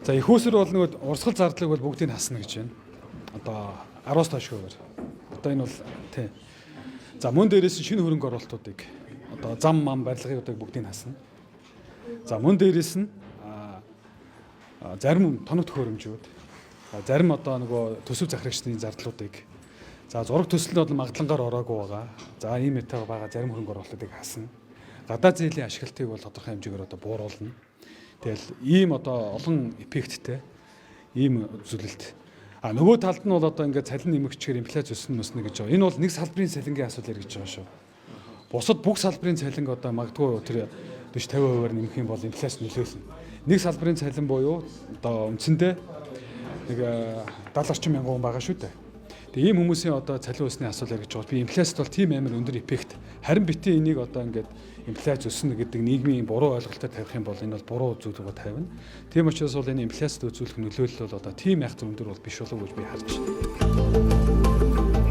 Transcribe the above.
За их усэр бол нөгөө урсгал зардлыг бол бүгдийг хасна гэж байна. Одоо 10-аас доошгүйгээр. Одоо энэ бол тий. За мөн дээрээс шинэ хөрөнгө оруулалтуудыг одоо зам мам барилгын бүгдийг хасна. За мөн дээрээс нь зарим тоног төхөөрөмжүүд, зарим одоо нөгөө төсөв захирагчдын зардлуудыг, за зураг төсөл нь бол магадлангаар ороогүй байгаа. За ийм метаг байгаа зарим хөрөнгө оруулалтыг хасна. Гадаад зээлийн ашиглалтыг бол тодорхой хэмжээгээр одоо бууруулна. Тэгэл ийм одоо олон эффекттэй ийм үзүүлэлт. Нөгөө талд нь бол одоо ингээд цалин нэмэгчээр инфляц өснө гэж байгаа. Энэ бол нэг салбарын цалингийн асуудал гэж байгаа шүү. Бусад бүх салбарын цалин одоо магадгүй тэр 40-50%-аар нэмэх юм бол инфляц нөлөөлнө. Нэг салбарын цалин буюу одоо үндсэндээ нэг 70 орчим мянган хүн байгаа шүү дээ. Тэгээ ийм хүмүүсийн одоо цалин өсний асуудал гэж байгаа. Би инфляцид бол тийм амар өндөр эффект. Харин битээ энийг одоо ингээд инфляц өснө гэдэг нийгмийн буруу ойлголтоор тавих юм бол энэ бол буруу үзүүлэлт тавина. Тийм учраас бол энэ инфляцид үзүүлэх нөлөөлөл бол одоо тийм ягц өндөр бол биш болов уу гэж би харж байна.